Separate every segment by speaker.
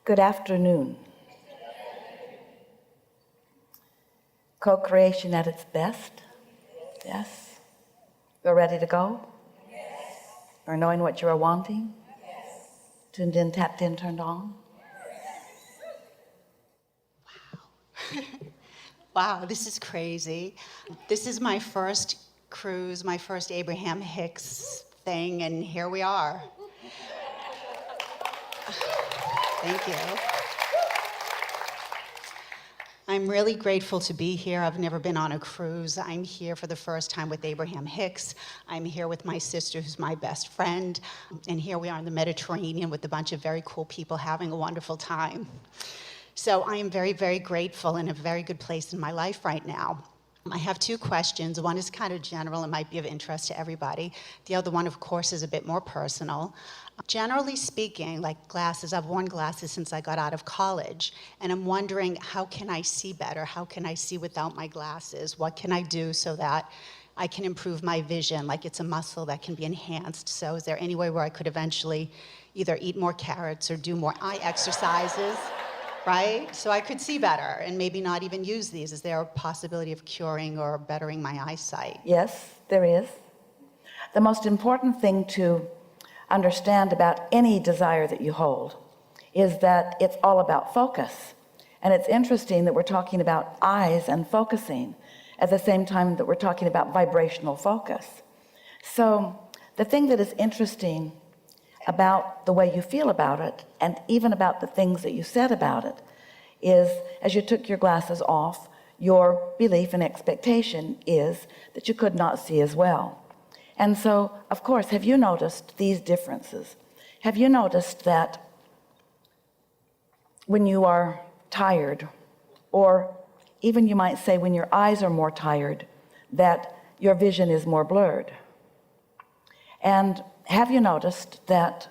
Speaker 1: Good afternoon. Co-creation at its best. Yes. You're ready to go?
Speaker 2: Yes.
Speaker 1: Or knowing what you are wanting?
Speaker 2: Yes.
Speaker 1: Tuned in, tapped in, turned on?
Speaker 2: Wow, this is crazy. This is my first cruise, my first Abraham Hicks thing, and here we are. Thank you. I'm really grateful to be here. I've never been on a cruise. I'm here for the first time with Abraham Hicks. I'm here with my sister, who's my best friend. And here we are in the Mediterranean with a bunch of very cool people having a wonderful time. So I am very, very grateful, in a very good place in my life right now. I have two questions. One is kind of general and might be of interest to everybody. The other one, of course, is a bit more personal. Generally speaking, like glasses, I've worn glasses since I got out of college, and I'm wondering, how can I see better? How can I see without my glasses? What can I do so that I can improve my vision? Like, it's a muscle that can be enhanced. So is there any way where I could eventually either eat more carrots or do more eye exercises, right? So I could see better and maybe not even use these. Is there a possibility of curing or bettering my eyesight?
Speaker 1: Yes, there is. The most important thing to understand about any desire that you hold is that it's all about focus. And it's interesting that we're talking about eyes and focusing at the same time that we're talking about vibrational focus. So the thing that is interesting about the way you feel about it, and even about the things that you said about it, is as you took your glasses off, your belief and expectation is that you could not see as well. And so, of course, have you noticed these differences? Have you noticed that when you are tired, or even you might say when your eyes are more tired, that your vision is more blurred? And have you noticed that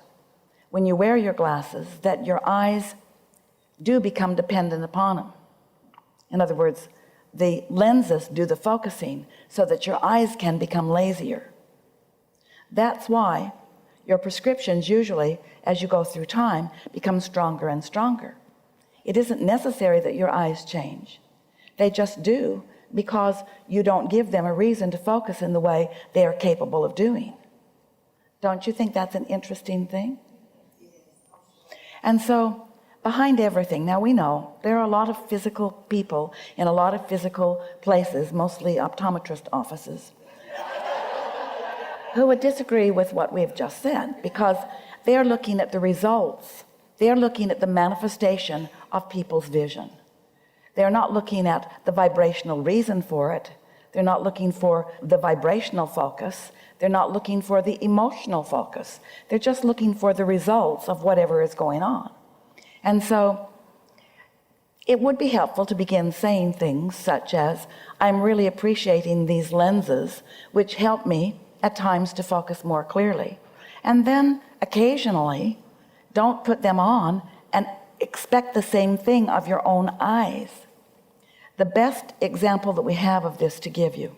Speaker 1: when you wear your glasses, that your eyes do become dependent upon them? In other words, the lenses do the focusing so that your eyes can become lazier. That's why your prescriptions usually, as you go through time, become stronger and stronger. It isn't necessary that your eyes change. They just do because you don't give them a reason to focus in the way they are capable of doing. Don't you think that's an interesting thing? And so behind everything, now we know there are a lot of physical people in a lot of physical places, mostly optometrist offices, who would disagree with what we've just said, because they're looking at the results. They're looking at the manifestation of people's vision. They're not looking at the vibrational reason for it. They're not looking for the vibrational focus. They're not looking for the emotional focus. They're just looking for the results of whatever is going on. And so it would be helpful to begin saying things such as, I'm really appreciating these lenses, which help me at times to focus more clearly. And then occasionally, don't put them on and expect the same thing of your own eyes. The best example that we have of this to give you,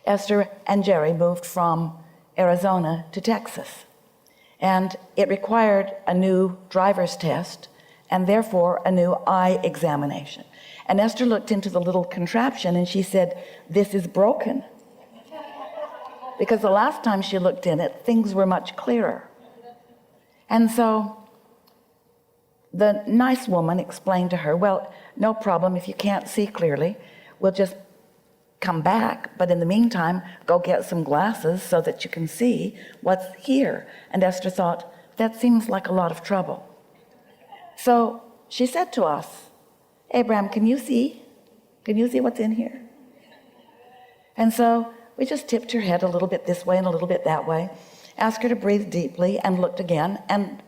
Speaker 1: Esther and Jerry moved from Arizona to Texas, and it required a new driver's test and therefore a new eye examination. And Esther looked into the little contraption and she said, this is broken. Because the last time she looked in it, things were much clearer. And so the nice woman explained to her, well, no problem, if you can't see clearly, we'll just come back, but in the meantime, go get some glasses so that you can see what's here. And Esther thought, that seems like a lot of trouble. So she said to us, Abraham, can you see? Can you see what's in here? And so we just tipped her head a little bit this way and a little bit that way, asked her to breathe deeply, and looked again, and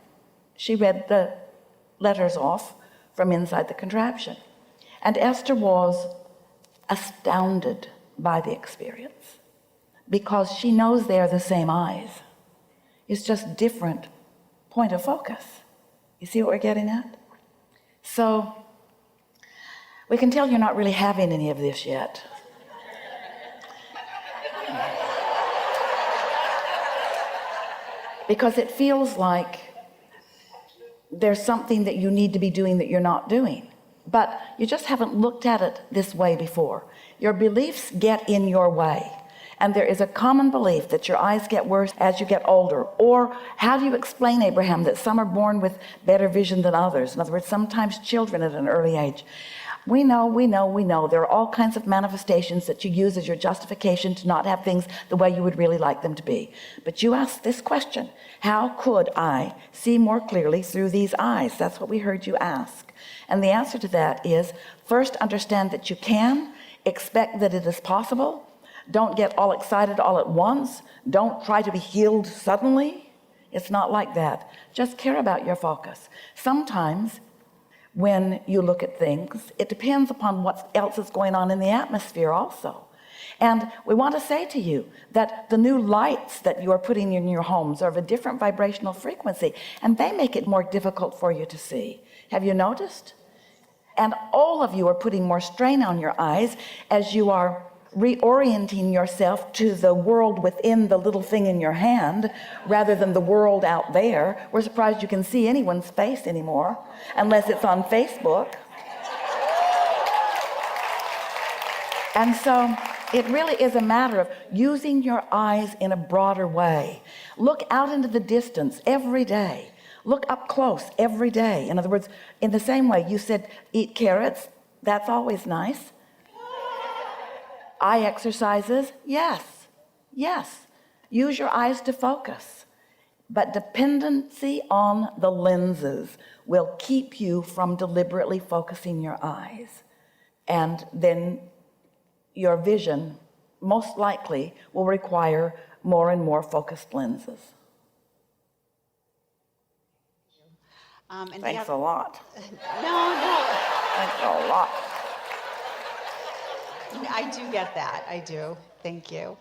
Speaker 1: she read the letters off from inside the contraption. And Esther was astounded by the experience, because she knows they are the same eyes. It's just different point of focus. You see what we're getting at? So we can tell you're not really having any of this yet. Because it feels like there's something that you need to be doing that you're not doing, but you just haven't looked at it this way before. Your beliefs get in your way, and there is a common belief that your eyes get worse as you get older. Or how do you explain, Abraham, that some are born with better vision than others? In other words, sometimes children at an early age. We know there are all kinds of manifestations that you use as your justification to not have things the way you would really like them to be. But you ask this question: how could I see more clearly through these eyes? That's what we heard you ask. And the answer to that is, first, understand that you can, expect that it is possible. Don't get all excited all at once. Don't try to be healed suddenly. It's not like that. Just care about your focus. Sometimes when you look at things, it depends upon what else is going on in the atmosphere also. And we want to say to you that the new lights that you are putting in your homes are of a different vibrational frequency, and they make it more difficult for you to see. Have you noticed? And all of you are putting more strain on your eyes as you are reorienting yourself to the world within the little thing in your hand rather than the world out there. We're surprised you can see anyone's face anymore unless it's on Facebook. And so it really is a matter of using your eyes in a broader way. Look out into the distance every day. Look up close every day. In other words, in the same way you said eat carrots, that's always nice. Eye exercises, yes. Use your eyes to focus. But dependency on the lenses will keep you from deliberately focusing your eyes. And then your vision, most likely, will require more and more focused lenses. Thanks a lot.
Speaker 2: No.
Speaker 1: Thanks a lot.
Speaker 2: I do get that. I do. Thank you.